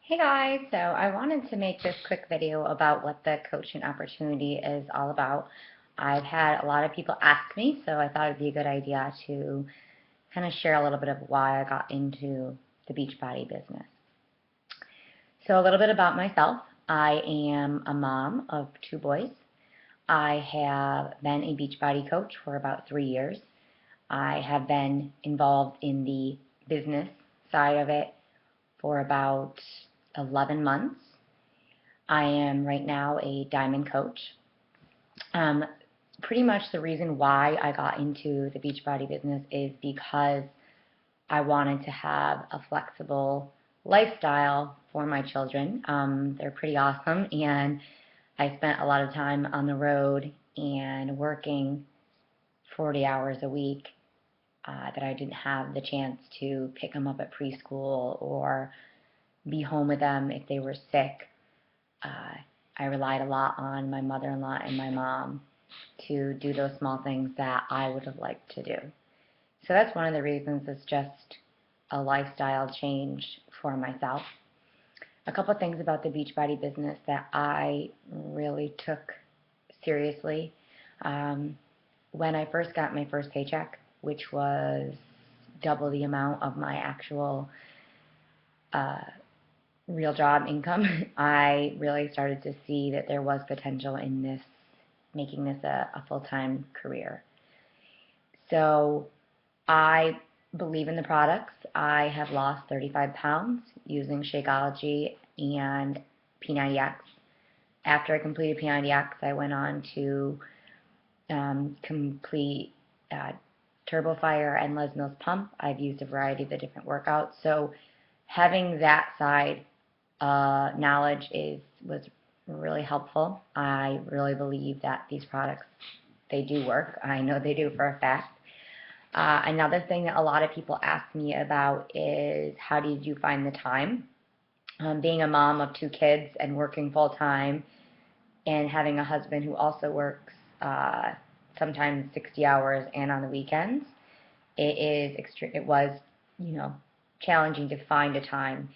Hey guys, so I wanted to make this quick video about what the coaching opportunity is all about. I've had a lot of people ask me, so I thought it'd be a good idea to kind of share a little bit of why I got into the Beachbody business. So a little bit about myself. I am a mom of two boys. I have been a Beachbody coach for about 3 years. I have been involved in the business side of it for about 11 months. I am right now a diamond coach. Um, Pretty much the reason why I got into the Beachbody business is because I wanted to have a flexible lifestyle for my children. They're pretty awesome, and I spent a lot of time on the road and working 40 hours a week that I didn't have the chance to pick them up at preschool or be home with them if they were sick. Uh, I relied a lot on my mother-in-law and my mom to do those small things that I would have liked to do. So that's one of the reasons. It's just a lifestyle change for myself. A couple of things about the Beachbody business that I really took seriously. Um, when I first got my first paycheck, which was double the amount of my actual uh, real job income, I really started to see that there was potential in this, making this a full-time career. So I believe in the products. I have lost 35 pounds using Shakeology and P90X. After I completed P90X, I went on to complete Turbo Fire and Les Mills Pump. I've used a variety of the different workouts. So having that side knowledge was really helpful. I really believe that these products, they do work. I know they do for a fact. Another thing that a lot of people ask me about is, how did you find the time? Being a mom of two kids and working full time and having a husband who also works sometimes 60 hours and on the weekends, it was, you know, challenging to find a time.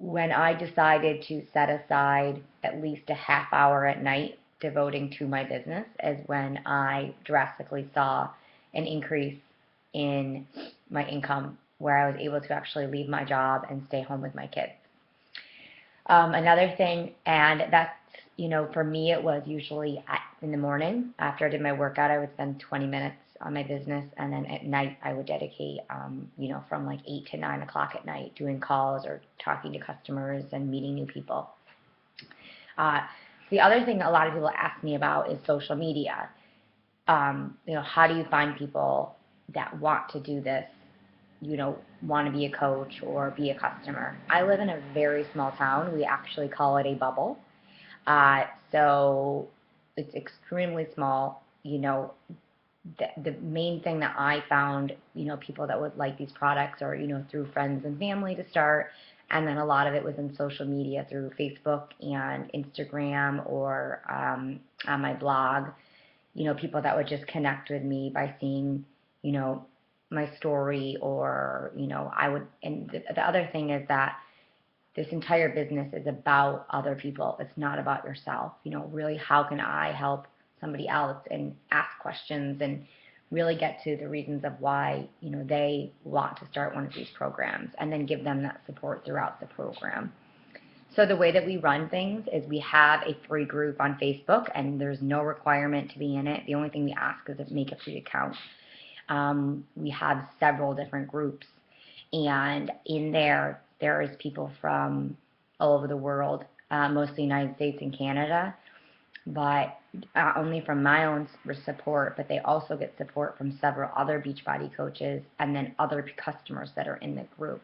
When I decided to set aside at least a half hour at night devoting to my business is when I drastically saw an increase in my income, where I was able to actually leave my job and stay home with my kids. Another thing, and that's, for me, it was usually in the morning. After I did my workout, I would spend 20 minutes on my business, and then at night I would dedicate, from like 8 to 9 o'clock at night, doing calls or talking to customers and meeting new people. Uh, the other thing a lot of people ask me about is social media. How do you find people that want to do this, want to be a coach or be a customer? I live in a very small town. We actually call it a bubble. So it's extremely small. The main thing that I found, people that would like these products are, through friends and family to start. And then a lot of it was in social media through Facebook and Instagram or on my blog. People that would just connect with me by seeing, my story, or, and the other thing is that this entire business is about other people. It's not about yourself. Really, how can I help somebody else, and ask questions and really get to the reasons of why, they want to start one of these programs, and then give them that support throughout the program. So the way that we run things is we have a free group on Facebook, and there's no requirement to be in it. The only thing we ask is to make a free account. We have several different groups, and in there is people from all over the world, mostly United States and Canada, but only from my own support, but they also get support from several other Beachbody coaches and then other customers that are in the group.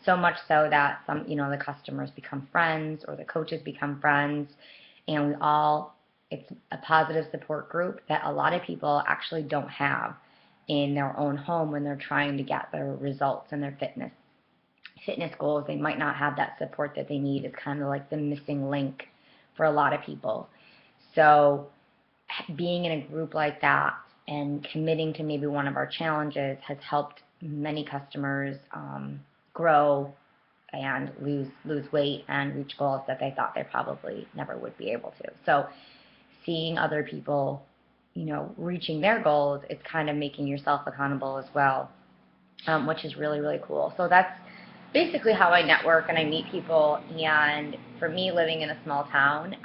So much so that some, the customers become friends or the coaches become friends, and it's a positive support group that a lot of people actually don't have in their own home when they're trying to get their results and their fitness goals. They might not have that support that they need. It's kind of like the missing link for a lot of people. So being in a group like that and committing to maybe one of our challenges has helped many customers grow and lose weight and reach goals that they thought they probably never would be able to. So seeing other people, reaching their goals, it's kind of making yourself accountable as well, which is really, really cool. So that's basically how I network and I meet people. And for me, living in a small town,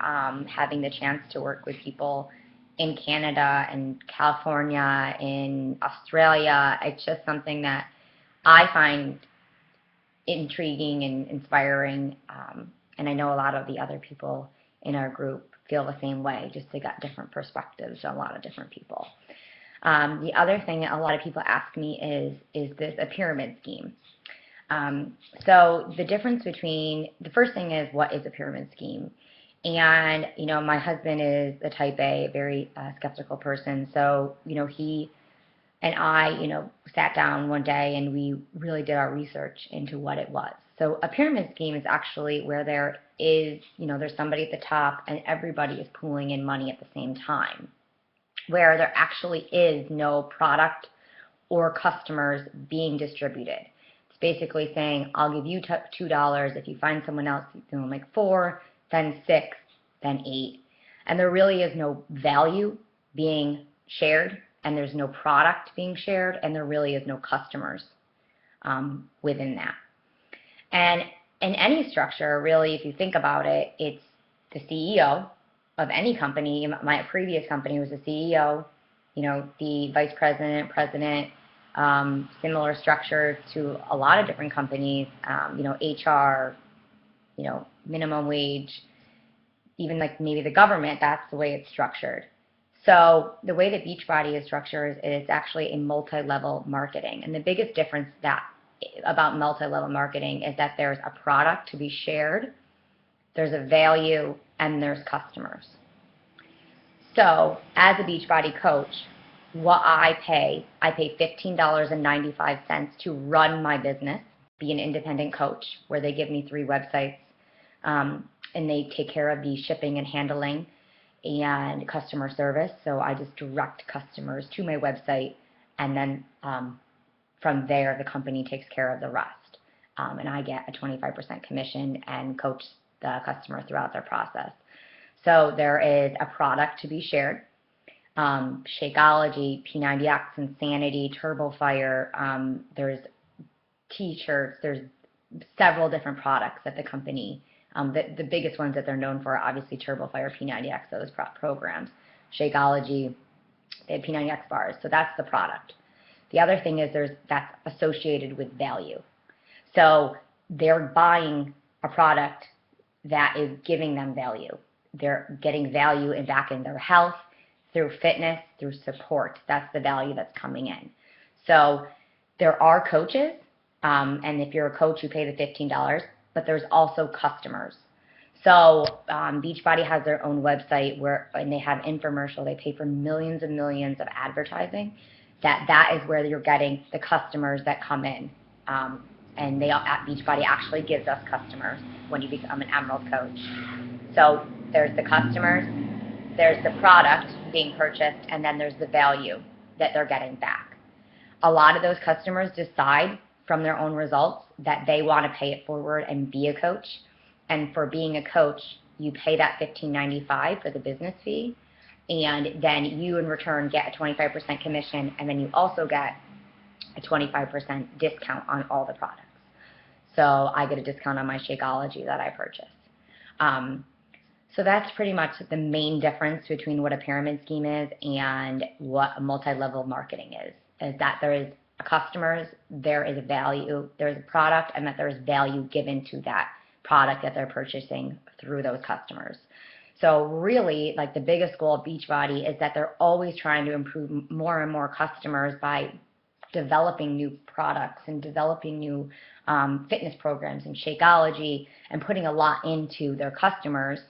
having the chance to work with people in Canada and California, in Australia, it's just something that I find intriguing and inspiring. And I know a lot of the other people in our group feel the same way, just they got different perspectives on a lot of different people. The other thing a lot of people ask me is this a pyramid scheme? So the difference between, the first thing is, what is a pyramid scheme? And, my husband is a type A, very skeptical person. So, he and I, sat down one day and we really did our research into what it was. So a pyramid scheme is actually where there is, there's somebody at the top and everybody is pooling in money at the same time, where there actually is no product or customers being distributed. It's basically saying, I'll give you $2. If you find someone else, you can make 4, then 6, then 8. And there really is no value being shared, and there's no product being shared, and there really is no customers within that. And in any structure, really, if you think about it, it's the CEO of any company. My previous company was the CEO, the vice president, president, similar structure to a lot of different companies, HR, minimum wage, even like maybe the government, that's the way it's structured. So the way that Beachbody is structured is it's actually a multi-level marketing. And the biggest difference about multi-level marketing is that there's a product to be shared, there's a value, and there's customers. So as a Beachbody coach, what I pay $15.95 to run my business, be an independent coach, where they give me 3 websites, and they take care of the shipping and handling and customer service. So I just direct customers to my website, and then from there, the company takes care of the rest. And I get a 25% commission and coach the customer throughout their process. So there is a product to be shared. Shakeology, P90X, Insanity, Turbo Fire, there's t-shirts, there's several different products that the company, the biggest ones that they're known for are obviously Turbo Fire, P90X, those programs. Shakeology, they have P90X bars, so that's the product. The other thing is that's associated with value. So they're buying a product that is giving them value. They're getting value in back in their health, through fitness, through support. That's the value that's coming in. So there are coaches, and if you're a coach, you pay the $15, but there's also customers. So Beachbody has their own website and they have infomercial. They pay for millions and millions of advertising. That is where you're getting the customers that come in. And at Beachbody actually gives us customers when you become an Emerald coach. So there's the customers, there's the product being purchased, and then there's the value that they're getting back. A lot of those customers decide from their own results that they want to pay it forward and be a coach. And for being a coach, you pay that $15.95 for the business fee, and then you in return get a 25% commission, and then you also get a 25% discount on all the products. So I get a discount on my Shakeology that I purchase. So that's pretty much the main difference between what a pyramid scheme is and what a multi-level marketing is that there is a customers, there is a value, there is a product, and that there is value given to that product that they're purchasing through those customers. So really, like, the biggest goal of Beachbody is that they're always trying to improve more and more customers by developing new products and developing new fitness programs and Shakeology and putting a lot into their customers.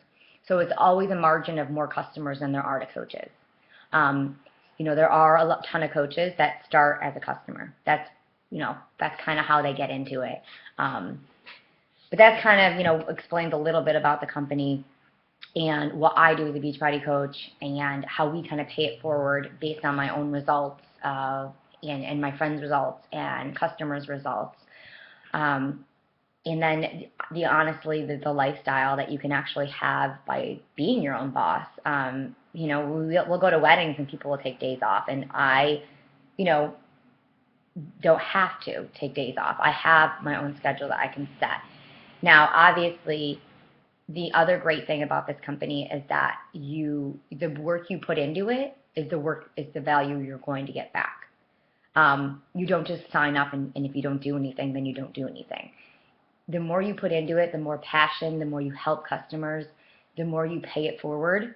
So it's always a margin of more customers than there are to coaches. There are a ton of coaches that start as a customer. That's kind of how they get into it. But that's kind of, explains a little bit about the company and what I do as a Beachbody coach and how we kind of pay it forward based on my own results and my friends' results and customers' results. And then honestly, the lifestyle that you can actually have by being your own boss. We'll go to weddings and people will take days off, and I, you know, don't have to take days off. I have my own schedule that I can set. Now, obviously, the other great thing about this company is that the work you put into it is the value you're going to get back. You don't just sign up and if you don't do anything, then you don't do anything. The more you put into it, the more passion, the more you help customers, the more you pay it forward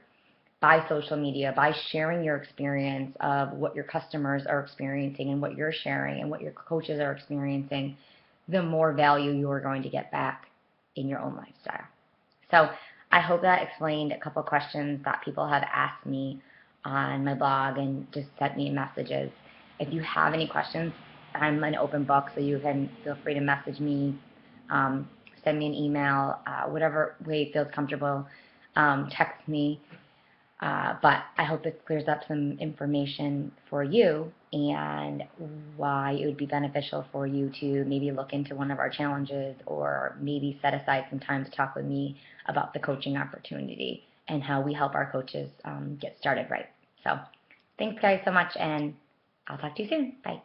by social media, by sharing your experience of what your customers are experiencing and what you're sharing and what your coaches are experiencing, the more value you are going to get back in your own lifestyle. So I hope that explained a couple of questions that people have asked me on my blog and just sent me messages. If you have any questions, I'm an open book, so you can feel free to message me, send me an email, whatever way feels comfortable, text me. But I hope this clears up some information for you and why it would be beneficial for you to maybe look into one of our challenges or maybe set aside some time to talk with me about the coaching opportunity and how we help our coaches get started right. So thanks guys so much, and I'll talk to you soon. Bye.